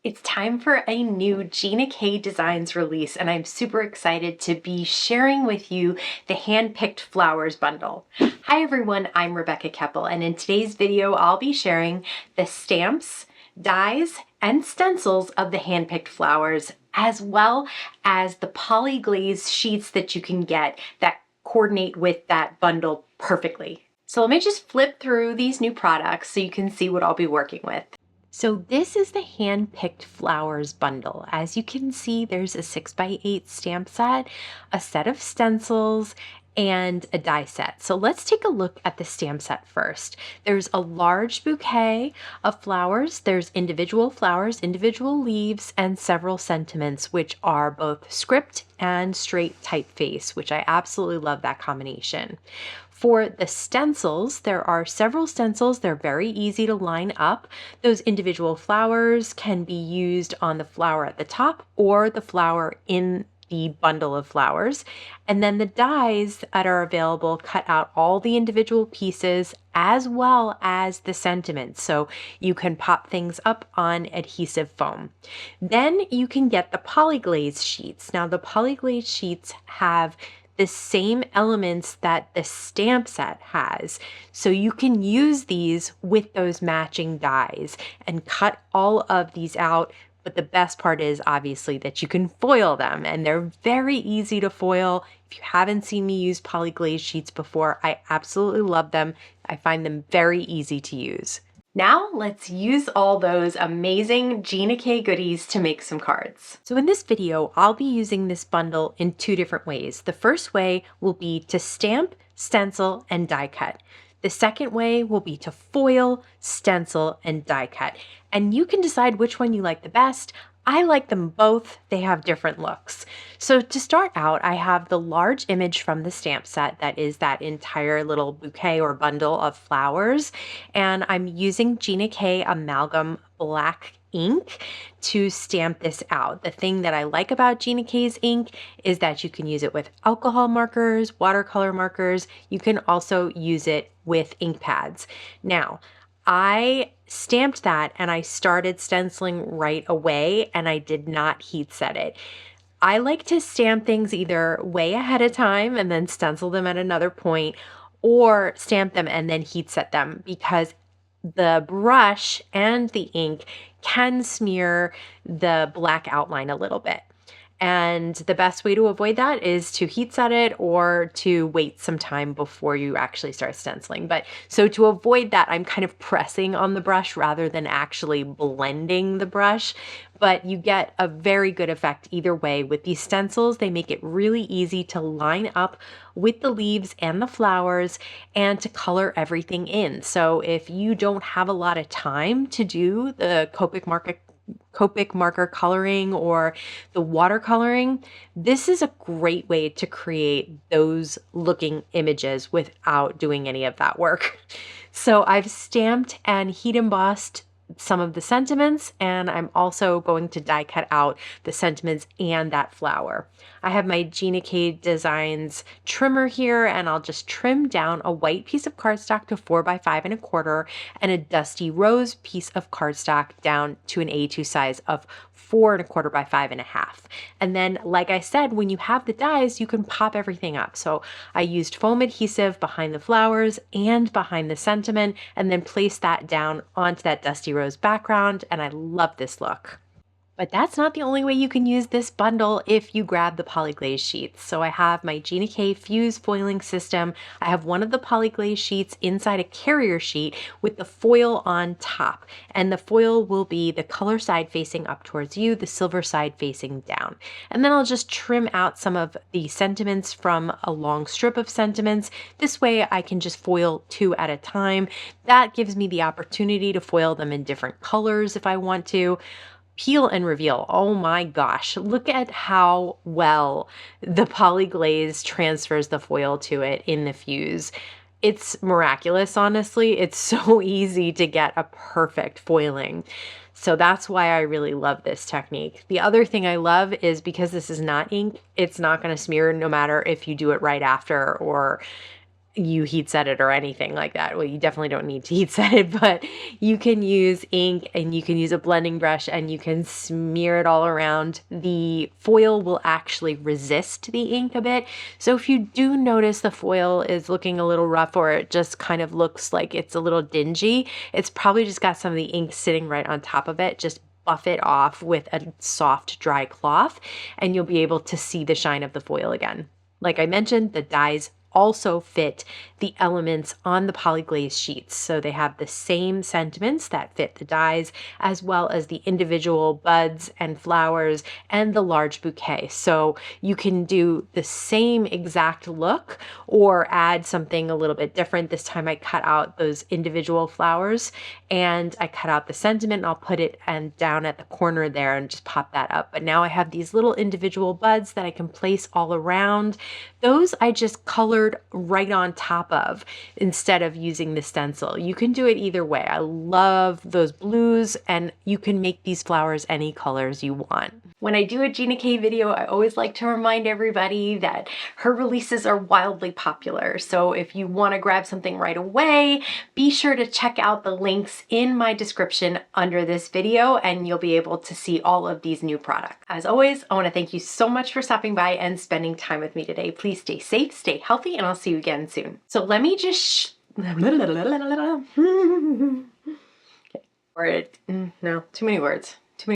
It's time for a new Gina K Designs release, and I'm super excited to be sharing with you the Handpicked Flowers bundle. Hi everyone, I'm Rebecca Keppel, and in today's video I'll be sharing the stamps, dies, and stencils of the Handpicked Flowers, as well as the Polyglaze sheets that you can get that coordinate with that bundle perfectly. So let me just flip through these new products so you can see what I'll be working with. So this is the Handpicked Flowers bundle. As you can see, there's a 6x8 stamp set, a set of stencils, and a die set. So let's take a look at the stamp set first. There's a large bouquet of flowers. There's individual flowers, individual leaves, and several sentiments, which are both script and straight typeface, which I absolutely love that combination. For the stencils, there are several stencils. They're very easy to line up. Those individual flowers can be used on the flower at the top or the flower in the bundle of flowers. And then the dies that are available cut out all the individual pieces as well as the sentiments. So you can pop things up on adhesive foam. Then you can get the Polyglaze sheets. Now the Polyglaze sheets have the same elements that the stamp set has. So you can use these with those matching dies and cut all of these out. But the best part is obviously that you can foil them, and they're very easy to foil. If you haven't seen me use Polyglaze sheets before, I absolutely love them. I find them very easy to use. Now let's use all those amazing Gina K goodies to make some cards. So in this video, I'll be using this bundle in two different ways. The first way will be to stamp, stencil, and die cut. The second way will be to foil, stencil, and die cut. And you can decide which one you like the best. I like them both. They have different looks. So to start out, I have the large image from the stamp set that is that entire little bouquet or bundle of flowers. And I'm using Gina K Amalgam black ink to stamp this out. The thing that I like about Gina K's ink is that you can use it with alcohol markers, watercolor markers. You can also use it with ink pads. Now, I stamped that and I started stenciling right away, and I did not heat set it. I like to stamp things either way ahead of time and then stencil them at another point, or stamp them and then heat set them, because the brush and the ink can smear the black outline a little bit. And the best way to avoid that is to heat set it or to wait some time before you actually start stenciling. But so to avoid that, I'm kind of pressing on the brush rather than actually blending the brush. But you get a very good effect either way. With these stencils, they make it really easy to line up with the leaves and the flowers and to color everything in. So if you don't have a lot of time to do the Copic marker coloring or the watercoloring, this is a great way to create those looking images without doing any of that work. So I've stamped and heat embossed some of the sentiments, and I'm also going to die cut out the sentiments and that flower. I have my Gina K Designs trimmer here, and I'll just trim down a white piece of cardstock to 4x5 1/4 and a dusty rose piece of cardstock down to an A2 size of 4 1/4 by 5 1/2. And then, like I said, when you have the dies, you can pop everything up. So I used foam adhesive behind the flowers and behind the sentiment, and then placed that down onto that dusty rose background, and I love this look. But that's not the only way you can use this bundle if you grab the Polyglaze sheets. So I have my Gina K Fuse foiling system. I have one of the Polyglaze sheets inside a carrier sheet with the foil on top. And the foil will be the color side facing up towards you, the silver side facing down. And then I'll just trim out some of the sentiments from a long strip of sentiments. This way I can just foil 2 at a time. That gives me the opportunity to foil them in different colors if I want to. Peel and reveal. Oh my gosh, look at how well the Polyglaze transfers the foil to it in the fuse. It's miraculous, honestly. It's so easy to get a perfect foiling. So that's why I really love this technique. The other thing I love is because this is not ink, it's not going to smear no matter if you do it right after or you heat set it or anything like that. Well, you definitely don't need to heat set it, but you can use ink and you can use a blending brush and you can smear it all around. The foil will actually resist the ink a bit. So if you do notice the foil is looking a little rough or it just kind of looks like it's a little dingy, it's probably just got some of the ink sitting right on top of it. Just buff it off with a soft, dry cloth and you'll be able to see the shine of the foil again. Like I mentioned, the dies also fit the elements on the Polyglaze sheets. So they have the same sentiments that fit the dies, as well as the individual buds and flowers and the large bouquet. So you can do the same exact look or add something a little bit different. This time I cut out those individual flowers and I cut out the sentiment and I'll put it down at the corner there and just pop that up. But now I have these little individual buds that I can place all around. Those I just colored right on top of instead of using the stencil. You can do it either way. I love those blues and you can make these flowers any colors you want. When I do a Gina K video, I always like to remind everybody that her releases are wildly popular. So if you want to grab something right away, be sure to check out the links in my description under this video and you'll be able to see all of these new products. As always, I want to thank you so much for stopping by and spending time with me today. Please stay safe, stay healthy, and I'll see you again soon. So let me just no, too many words.